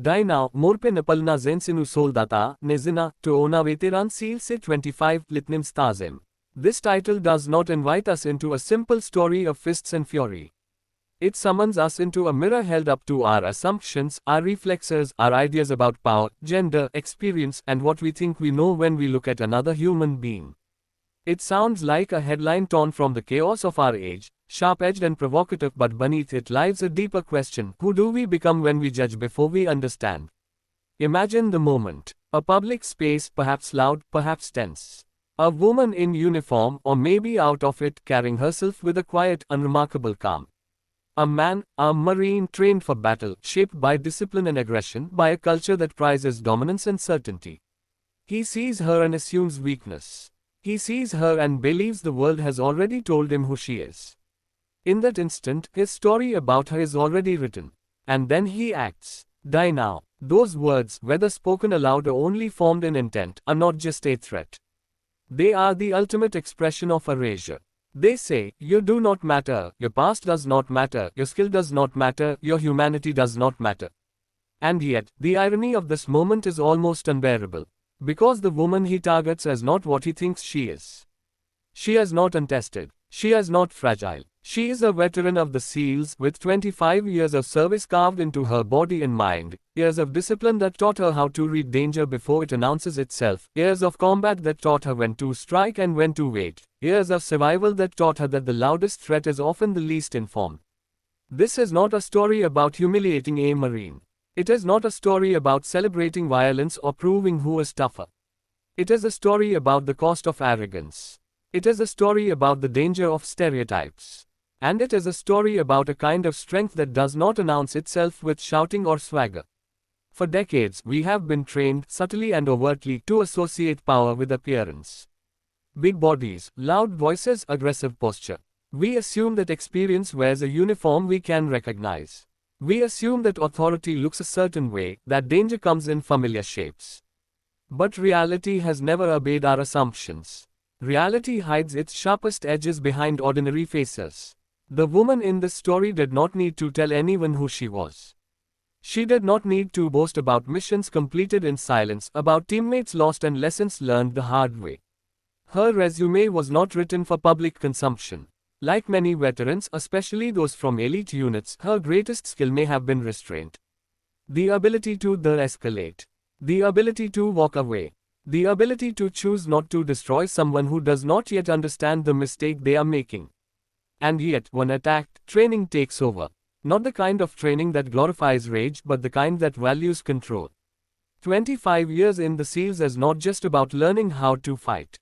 Die now, morpe napalna zensinu soldata, nezina, to ona veteran seal se 25 litnim stazem. This title does not invite us into a simple story of fists and fury. It summons us into a mirror held up to our assumptions, our reflexes, our ideas about power, gender, experience, and what we think we know when we look at another human being. It sounds like a headline torn from the chaos of our age, sharp-edged and provocative, but beneath it lies a deeper question: who do we become when we judge before we understand? Imagine the moment. A public space, perhaps loud, perhaps tense. A woman in uniform, or maybe out of it, carrying herself with a quiet, unremarkable calm. A man, a Marine trained for battle, shaped by discipline and aggression, by a culture that prizes dominance and certainty. He sees her and assumes weakness. He sees her and believes the world has already told him who she is. In that instant, his story about her is already written. And then he acts. Die now. Those words, whether spoken aloud or only formed in intent, are not just a threat. They are the ultimate expression of erasure. They say, you do not matter, your past does not matter, your skill does not matter, your humanity does not matter. And yet, the irony of this moment is almost unbearable. Because the woman he targets is not what he thinks she is. She is not untested. She is not fragile. She is a veteran of the SEALs with 25 years of service carved into her body and mind, years of discipline that taught her how to read danger before it announces itself, years of combat that taught her when to strike and when to wait, years of survival that taught her that the loudest threat is often the least informed. This is not a story about humiliating a Marine. It is not a story about celebrating violence or proving who is tougher. It is a story about the cost of arrogance. It is a story about the danger of stereotypes. And it is a story about a kind of strength that does not announce itself with shouting or swagger. For decades, we have been trained, subtly and overtly, to associate power with appearance. Big bodies, loud voices, aggressive posture. We assume that experience wears a uniform we can recognize. We assume that authority looks a certain way, that danger comes in familiar shapes. But reality has never obeyed our assumptions. Reality hides its sharpest edges behind ordinary faces. The woman in this story did not need to tell anyone who she was. She did not need to boast about missions completed in silence, about teammates lost and lessons learned the hard way. Her resume was not written for public consumption. Like many veterans, especially those from elite units, her greatest skill may have been restraint. The ability to de-escalate. The ability to walk away. The ability to choose not to destroy someone who does not yet understand the mistake they are making. And yet, when attacked, training takes over. Not the kind of training that glorifies rage, but the kind that values control. 25 years in the SEALs is not just about learning how to fight.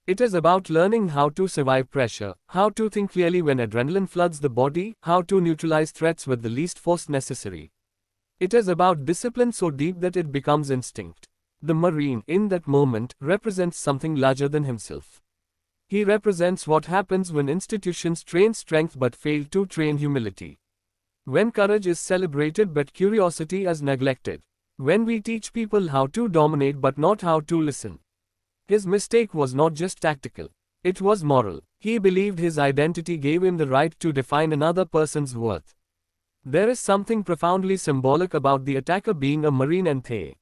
It is about learning how to survive pressure, how to think clearly when adrenaline floods the body, how to neutralize threats with the least force necessary. It is about discipline so deep that it becomes instinct. The Marine, in that moment, represents something larger than himself. He represents what happens when institutions train strength but fail to train humility. When courage is celebrated but curiosity is neglected. When we teach people how to dominate but not how to listen. His mistake was not just tactical. It was moral. He believed his identity gave him the right to define another person's worth. There is something profoundly symbolic about the attacker being a Marine and the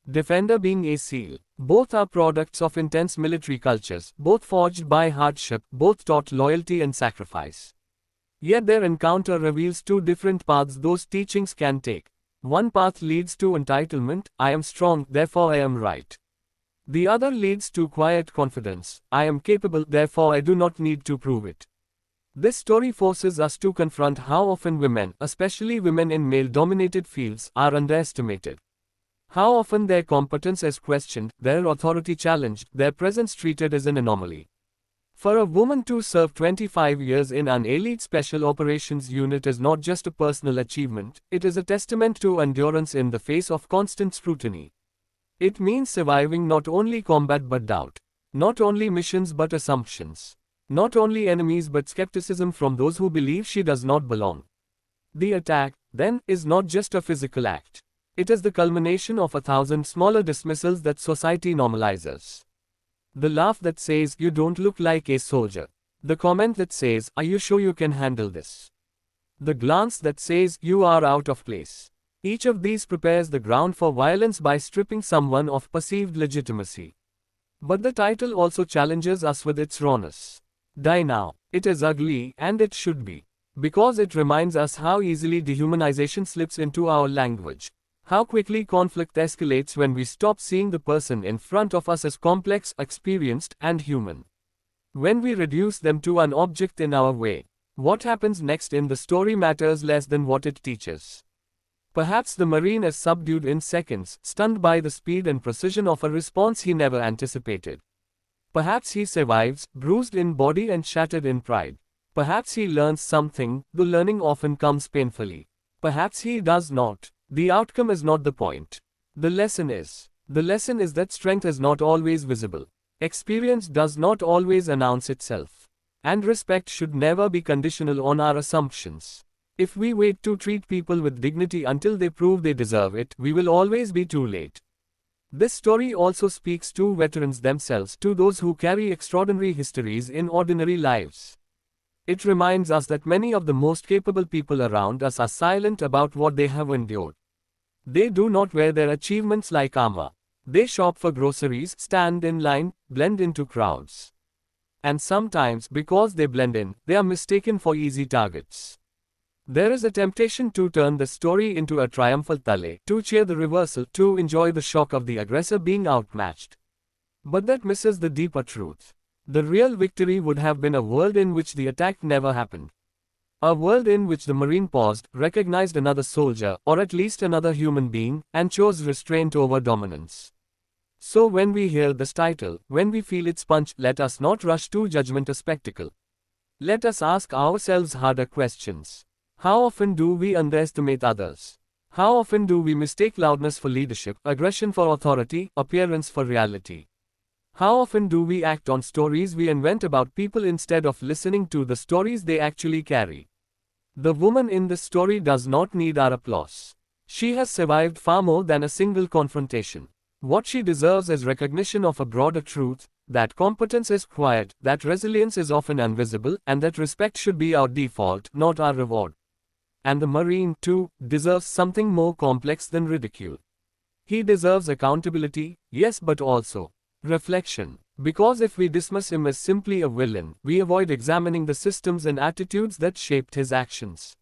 defender being a SEAL. Both are products of intense military cultures, both forged by hardship, both taught loyalty and sacrifice. Yet their encounter reveals two different paths those teachings can take. One path leads to entitlement: I am strong, therefore I am right. The other leads to quiet confidence: I am capable, therefore I do not need to prove it. This story forces us to confront how often women, especially women in male-dominated fields, are underestimated. How often their competence is questioned, their authority challenged, their presence treated as an anomaly. For a woman to serve 25 years in an elite special operations unit is not just a personal achievement, it is a testament to endurance in the face of constant scrutiny. It means surviving not only combat but doubt, not only missions but assumptions, not only enemies but skepticism from those who believe she does not belong. The attack, then, is not just a physical act. It is the culmination of 1,000 smaller dismissals that society normalizes. The laugh that says, "You don't look like a soldier." The comment that says, "Are you sure you can handle this?" The glance that says, "You are out of place." Each of these prepares the ground for violence by stripping someone of perceived legitimacy. But the title also challenges us with its rawness. Die now. It is ugly, and it should be. Because it reminds us how easily dehumanization slips into our language. How quickly conflict escalates when we stop seeing the person in front of us as complex, experienced, and human. When we reduce them to an object in our way, what happens next in the story matters less than what it teaches. Perhaps the Marine is subdued in seconds, stunned by the speed and precision of a response he never anticipated. Perhaps he survives, bruised in body and shattered in pride. Perhaps he learns something, though learning often comes painfully. Perhaps he does not. The outcome is not the point. The lesson is. The lesson is that strength is not always visible. Experience does not always announce itself. And respect should never be conditional on our assumptions. If we wait to treat people with dignity until they prove they deserve it, we will always be too late. This story also speaks to veterans themselves, to those who carry extraordinary histories in ordinary lives. It reminds us that many of the most capable people around us are silent about what they have endured. They do not wear their achievements like armor. They shop for groceries, stand in line, blend into crowds. And sometimes, because they blend in, they are mistaken for easy targets. There is a temptation to turn the story into a triumphal tale, to cheer the reversal, to enjoy the shock of the aggressor being outmatched. But that misses the deeper truth. The real victory would have been a world in which the attack never happened. A world in which the Marine paused, recognized another soldier, or at least another human being, and chose restraint over dominance. So when we hear this title, when we feel its punch, let us not rush to judgment or spectacle. Let us ask ourselves harder questions. How often do we underestimate others? How often do we mistake loudness for leadership, aggression for authority, appearance for reality? How often do we act on stories we invent about people instead of listening to the stories they actually carry? The woman in this story does not need our applause. She has survived far more than a single confrontation. What she deserves is recognition of a broader truth, that competence is quiet, that resilience is often invisible, and that respect should be our default, not our reward. And the Marine, too, deserves something more complex than ridicule. He deserves accountability, yes, but also reflection. Because if we dismiss him as simply a villain, we avoid examining the systems and attitudes that shaped his actions.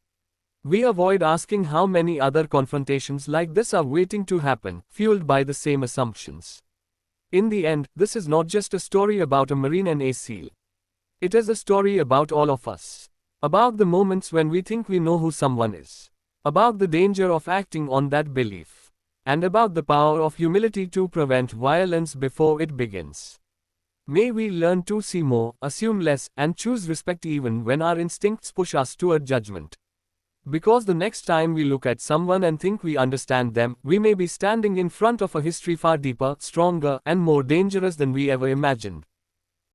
We avoid asking how many other confrontations like this are waiting to happen, fueled by the same assumptions. In the end, this is not just a story about a Marine and a SEAL. It is a story about all of us. About the moments when we think we know who someone is. About the danger of acting on that belief. And about the power of humility to prevent violence before it begins. May we learn to see more, assume less, and choose respect even when our instincts push us toward judgment. Because the next time we look at someone and think we understand them, we may be standing in front of a history far deeper, stronger, and more dangerous than we ever imagined.